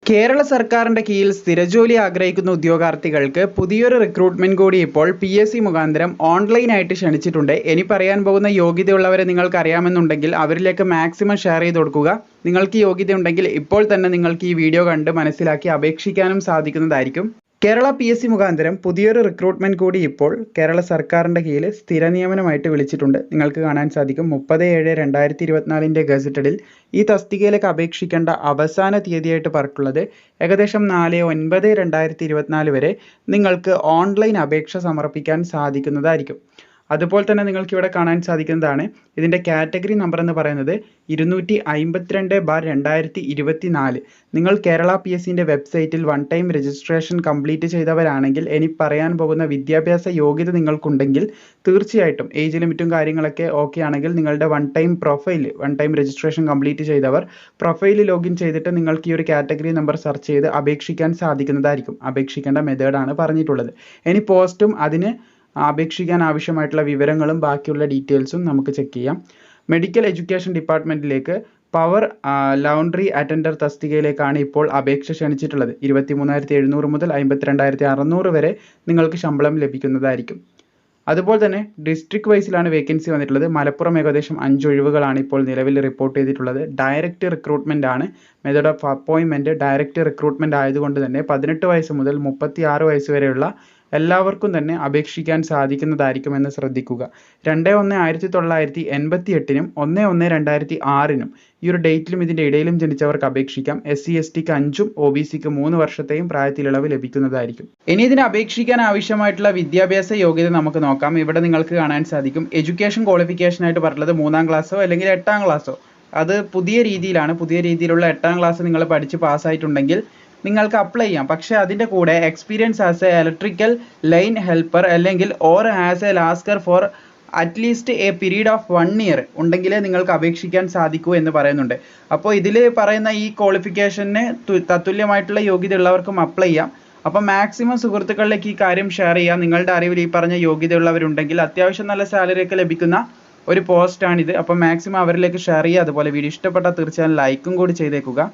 കേരള സർക്കാരിന്റെ കീഴിൽ സ്ഥിരജോലി ആഗ്രഹിക്കുന്ന ഉദ്യോഗാർത്ഥികൾക്ക് പുതിയൊരു റിക്രൂട്ട്മെന്റ് കൂടി ഇപ്പോൾ PSC മുഖാന്തരം ഓൺലൈനായിട്ട് ക്ഷണിച്ചിട്ടുണ്ട്. ഇനി പറയാൻ പോകുന്ന യോഗ്യതയുള്ളവരെ നിങ്ങൾക്ക് അറിയാമെന്നുണ്ടെങ്കിൽ അവരിലേക്ക് മാക്സിമം ഷെയർ ചെയ്ത് കൊടുക്കുക. നിങ്ങൾക്ക് യോഗ്യതയുണ്ടെങ്കിൽ ഇപ്പോൾ തന്നെ നിങ്ങൾക്ക് ഈ വീഡിയോ കണ്ട് മനസ്സിലാക്കി അപേക്ഷിക്കാനും സാധിക്കുന്നതായിരിക്കും. കേരള PSC മുഖാന്തരം പുതിയൊരു റിക്രൂട്ട്മെന്റ് കൂടി ഇപ്പോൾ കേരള സർക്കാരിന്റെ കീഴിൽ സ്ഥിര നിയമനമായിട്ട് വിളിച്ചിട്ടുണ്ട്. നിങ്ങൾക്ക് കാണാൻ സാധിക്കും 30/7/2024 ഗസറ്റഡിൽ ഈ തസ്തികയിലേക്ക് അപേക്ഷിക്കേണ്ട അവസാന തീയതിയായിട്ട് പറഞ്ഞിട്ടുള്ളത് ഏകദേശം 4/9/2024 വരെ നിങ്ങൾക്ക് ഓൺലൈൻ അപേക്ഷ സമർപ്പിക്കാൻ സാധിക്കുന്നതായിരിക്കും. അതുപോലെ തന്നെ നിങ്ങൾക്ക് ഇവിടെ കാണാൻ സാധിക്കുന്നതാണ് ഇതിൻ്റെ കാറ്റഗറി നമ്പർ എന്ന് പറയുന്നത് 252/2024. നിങ്ങൾ കേരള PSCൻ്റെ വെബ്സൈറ്റിൽ വൺ ടൈം രജിസ്ട്രേഷൻ കംപ്ലീറ്റ് ചെയ്തവരാണെങ്കിൽ ഇനി പറയാൻ പോകുന്ന വിദ്യാഭ്യാസ യോഗ്യത നിങ്ങൾക്കുണ്ടെങ്കിൽ തീർച്ചയായിട്ടും ഏജ് ലിമിറ്റും കാര്യങ്ങളൊക്കെ ഓക്കെ ആണെങ്കിൽ നിങ്ങളുടെ വൺ ടൈം രജിസ്ട്രേഷൻ കംപ്ലീറ്റ് ചെയ്തവർ പ്രൊഫൈൽ ലോഗിൻ ചെയ്തിട്ട് നിങ്ങൾക്ക് ഈ ഒരു കാറ്റഗറി നമ്പർ സെർച്ച് ചെയ്ത് അപേക്ഷിക്കാൻ സാധിക്കുന്നതായിരിക്കും. അപേക്ഷിക്കേണ്ട മെത്തേഡാണ് പറഞ്ഞിട്ടുള്ളത്. ഇനി പോസ്റ്റും അതിന് അപേക്ഷിക്കാൻ ആവശ്യമായിട്ടുള്ള വിവരങ്ങളും ബാക്കിയുള്ള ഡീറ്റെയിൽസും നമുക്ക് ചെക്ക് ചെയ്യാം. മെഡിക്കൽ എഡ്യൂക്കേഷൻ ഡിപ്പാർട്ട്മെൻറ്റിലേക്ക് പവർ ലൗണ്ടറി അറ്റൻഡർ തസ്തികയിലേക്കാണ് ഇപ്പോൾ അപേക്ഷ ക്ഷണിച്ചിട്ടുള്ളത്. 23,700 മുതൽ 52,600 വരെ നിങ്ങൾക്ക് ശമ്പളം ലഭിക്കുന്നതായിരിക്കും. അതുപോലെ തന്നെ ഡിസ്ട്രിക്ട് വൈസിലാണ് വേക്കൻസി വന്നിട്ടുള്ളത്. മലപ്പുറം ഏകദേശം 5 ഒഴിവുകളാണ് ഇപ്പോൾ നിലവിൽ റിപ്പോർട്ട് ചെയ്തിട്ടുള്ളത്. ഡയറക്റ്റ് റിക്രൂട്ട്മെന്റ് ആണ്. മെത്തേഡ് ഓഫ് അപ്പോയിൻമെന്റ് ഡയറക്റ്റ് റിക്രൂട്ട്മെന്റ് ആയതുകൊണ്ട് തന്നെ 18 വയസ്സ് മുതൽ 36 വയസ്സ് വരെയുള്ള എല്ലാവർക്കും തന്നെ അപേക്ഷിക്കാൻ സാധിക്കുന്നതായിരിക്കുമെന്ന് ശ്രദ്ധിക്കുക. 2/1/1988 1/1/2006 ഈ ഒരു ഡേറ്റിലും ഇതിൻ്റെ ഇടയിലും ജനിച്ചവർക്ക് അപേക്ഷിക്കാം. SC/STക്ക് 5 OBCക്ക് 3 വർഷത്തെയും പ്രായത്തിലിളവ് ലഭിക്കുന്നതായിരിക്കും. ഇനി ഇതിന് അപേക്ഷിക്കാൻ ആവശ്യമായിട്ടുള്ള വിദ്യാഭ്യാസ യോഗ്യത നമുക്ക് നോക്കാം. ഇവിടെ നിങ്ങൾക്ക് കാണാൻ സാധിക്കും എഡ്യൂക്കേഷൻ ക്വാളിഫിക്കേഷൻ ആയിട്ട് പറഞ്ഞത് 3ാം ക്ലാസ്സോ അല്ലെങ്കിൽ 8ാം ക്ലാസ്സോ. അത് പുതിയ രീതിയിലുള്ള 8ാം ക്ലാസ് നിങ്ങൾ പഠിച്ച് പാസ്സായിട്ടുണ്ടെങ്കിൽ നിങ്ങൾക്ക് അപ്ലൈ ചെയ്യാം. പക്ഷേ അതിൻ്റെ കൂടെ experience as a electrical line helper അല്ലെങ്കിൽ or as a lascar for atleast a period of 1 year ഉണ്ടെങ്കിലേ നിങ്ങൾക്ക് അപേക്ഷിക്കാൻ സാധിക്കൂ എന്ന് പറയുന്നുണ്ട്. അപ്പോൾ ഇതിൽ പറയുന്ന ഈ ക്വാളിഫിക്കേഷന് തത്തുല്യമായിട്ടുള്ള യോഗ്യത ഉള്ളവർക്കും അപ്ലൈ ചെയ്യാം. അപ്പോൾ മാക്സിമം സുഹൃത്തുക്കളിലേക്ക് ഈ കാര്യം ഷെയർ ചെയ്യാം. നിങ്ങളുടെ അറിവിൽ ഈ പറഞ്ഞ യോഗ്യതയുള്ളവരുണ്ടെങ്കിൽ അത്യാവശ്യം നല്ല സാലറി ഒക്കെ ലഭിക്കുന്ന ഒരു പോസ്റ്റാണിത്. അപ്പോൾ മാക്സിമം അവരിലേക്ക് ഷെയർ ചെയ്യുക. അതുപോലെ വീഡിയോ ഇഷ്ടപ്പെട്ടാൽ തീർച്ചയായും ലൈക്കും കൂടി ചെയ്തേക്കുക.